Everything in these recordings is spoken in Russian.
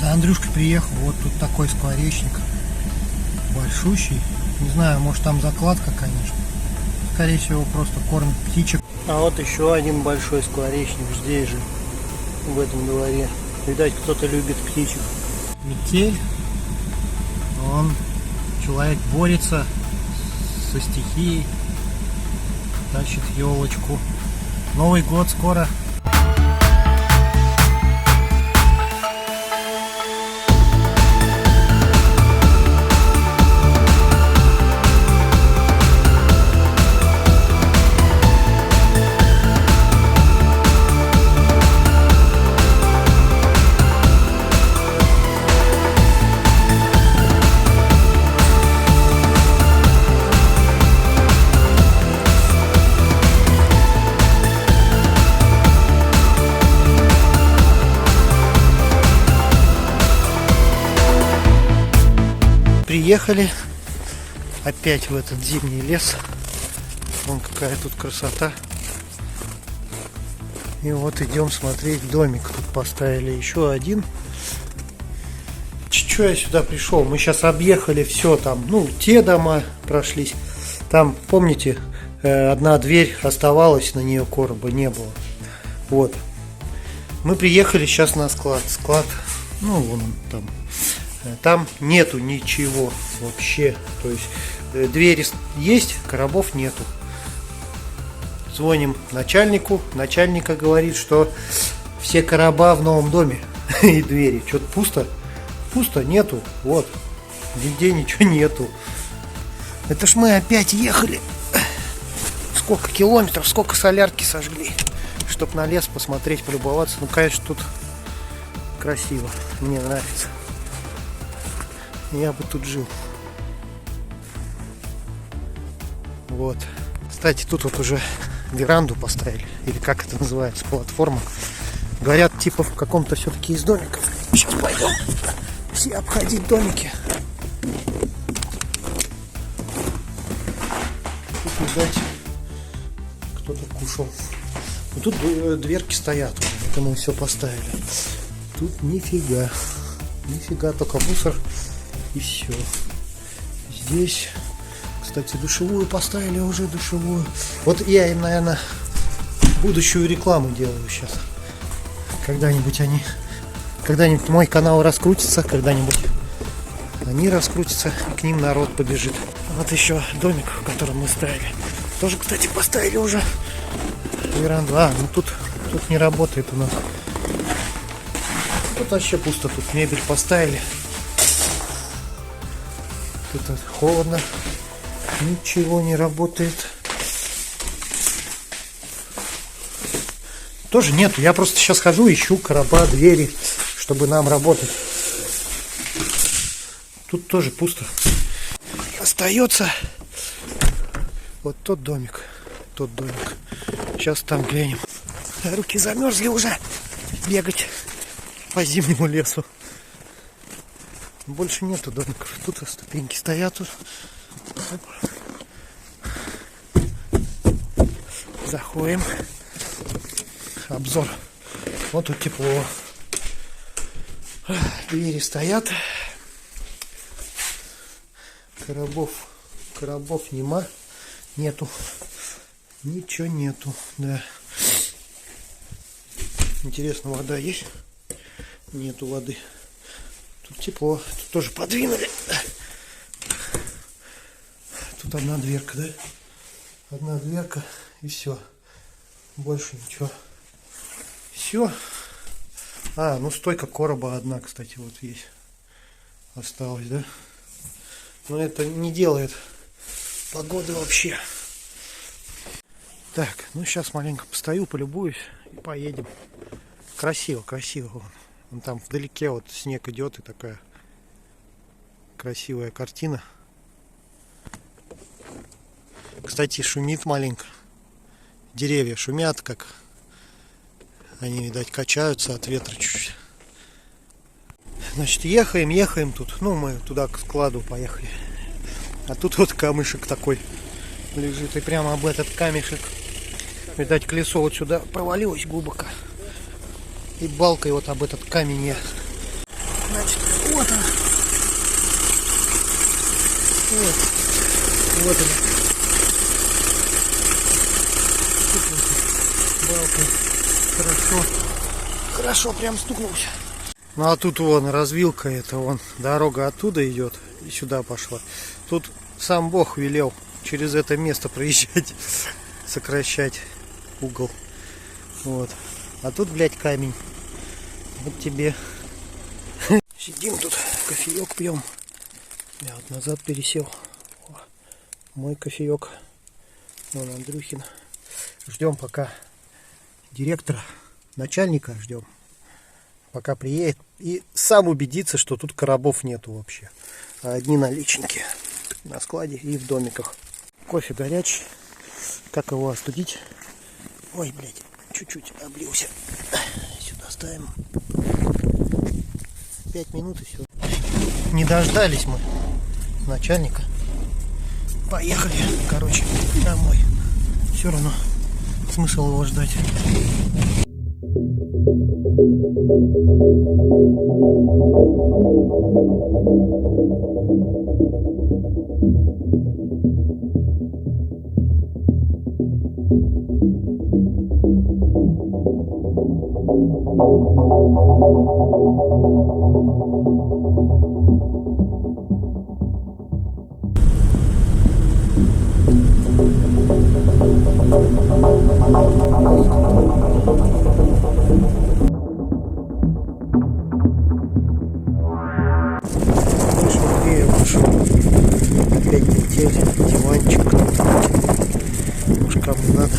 За Андрюшкой приехал. Вот тут такой скворечник. Большущий. Не знаю, может там закладка, конечно. Скорее всего, просто кормит птичек. А вот еще один большой скворечник здесь же, в этом дворе. Видать, кто-то любит птичек. Метель. Человек борется со стихией. Тащит елочку. Новый год скоро. Приехали опять в этот зимний лес. Вон какая тут красота. И вот идем смотреть домик. Тут поставили еще один. Чего я сюда пришел? Мы сейчас объехали все там. Ну, те дома прошлись. Там, помните, одна дверь оставалась, на нее короба не было. Вот. Мы приехали сейчас на склад. Склад, ну, вон он там. Там нету ничего вообще. То есть двери есть, коробов нету. Звоним начальнику. Начальника говорит, что все короба в новом доме и двери. Что-то пусто. Пусто, нету. Вот. Нигде ничего нету. Это ж мы опять ехали. Сколько километров, сколько солярки сожгли, чтоб на лес посмотреть, полюбоваться. Ну, конечно, тут красиво. Мне нравится. Я бы тут жил. Вот. Кстати, тут вот уже веранду поставили. Или как это называется, платформа. Говорят, типа в каком-то все-таки из домиков. Сейчас пойдем все обходить домики. Тут, видать, кто-то кушал. И тут дверки стоят. Это мы все поставили. Тут нифига. Нифига, только мусор. И все. Здесь, кстати, душевую поставили уже, душевую. Вот я им, наверное, будущую рекламу делаю сейчас. Когда-нибудь мой канал раскрутится, когда-нибудь они раскрутятся, и к ним народ побежит. Вот еще домик, в котором мы ставили. Тоже, кстати, поставили уже веранду. Ну тут не работает у нас. Тут вообще пусто, тут мебель поставили. Тут холодно, ничего не работает. Тоже нету. Я просто сейчас хожу, ищу короба, двери, чтобы нам работать. Тут тоже пусто. Остается вот тот домик. Тот домик. Сейчас там глянем. Руки замерзли уже бегать по зимнему лесу. Больше нету домиков. Тут ступеньки стоят. Заходим. Обзор. Вот тут тепло. Двери стоят. Коробов нету. Ничего нету. Да. Интересно, вода есть? Нету воды. Тут тепло. Тут тоже подвинули. Тут одна дверка, да? Одна дверка и все. Больше ничего. Все. Ну стойка короба одна, кстати, вот есть. Осталась, да? Но это не делает погоды вообще. Так, ну сейчас маленько постою, полюбуюсь и поедем. Красиво, красиво. Вон там вдалеке вот снег идет, и такая красивая картина. Кстати, шумит маленько. Деревья шумят, как они, видать, качаются от ветра чуть-чуть. Значит, ехаем тут. Ну, мы туда к складу поехали. А тут вот камышек такой лежит. И прямо об этот камешек, видать, колесо вот сюда провалилось глубоко. И балкой вот об этот камень я Вот она. Вот она. Балка. Хорошо. Хорошо, прям стукнулся. Ну а тут вон развилка, это вон дорога оттуда идет и сюда пошла. Тут сам Бог велел через это место проезжать, сокращать угол. Вот. А тут, блядь, камень. Вот тебе. Сидим тут, кофеек пьем. Я вот назад пересел. О, мой кофеек. Вон Андрюхин. Ждем пока директора, начальника ждем. Пока приедет и сам убедится, что тут коробов нету вообще. А одни наличники на складе и в домиках. Кофе горячий. Как его остудить? Ой, блядь, чуть-чуть облился. Сюда ставим. 5 минут и все. Не дождались мы начальника. Поехали, короче, домой. Все равно смысл его ждать. Опять летели, диванчик кто-то. Уж кому надо.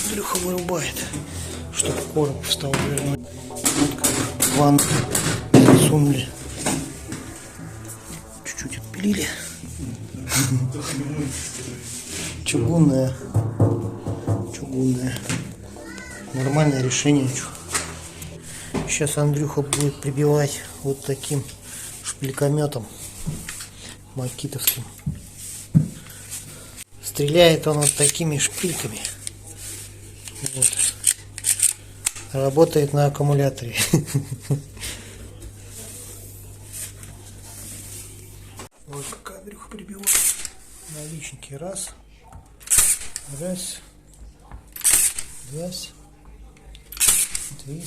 Андрюха вырубает, чтобы короб стал вернуть. Вот как ванну засунули. Чуть-чуть отпилили. Чугунная. Нормальное решение. Сейчас Андрюха будет прибивать вот таким шпилькометом макитовским. Стреляет он вот такими шпильками. Вот. Работает на аккумуляторе. Вот как Андрюха прибивает. Наличники. Раз. Два. Три.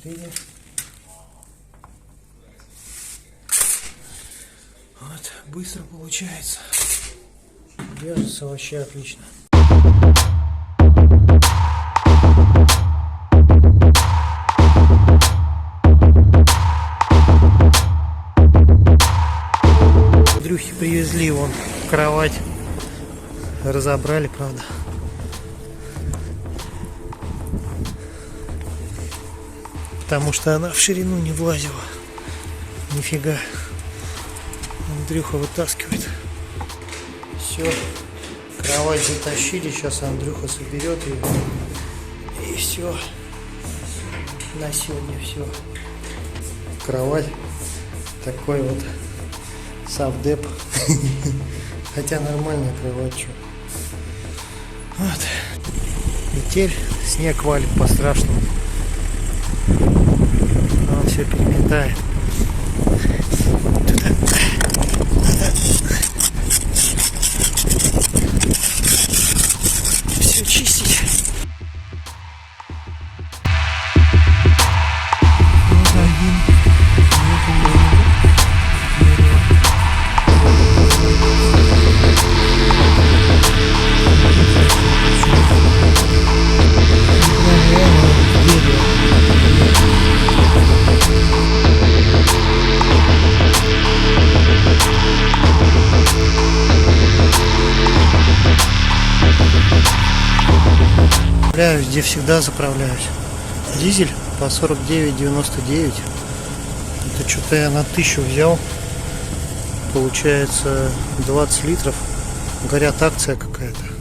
4. Вот, быстро получается. Держится вообще отлично. Андрюхи привезли вон кровать. Разобрали, правда. Потому что она в ширину не влазила. Нифига. Андрюха вытаскивает. Все. Кровать затащили. Сейчас Андрюха соберет ее. И все. На сегодня все. Кровать. Такой вот совдеп. Хотя нормальная кровать. Что. Вот. Метель. Снег валит по-страшному. Он все переметает. Туда. Надо все чистить. Вот один. Где всегда заправляюсь. Дизель по 49,99. Это что-то я на 1000 взял. Получается 20 литров. Говорят, акция какая-то.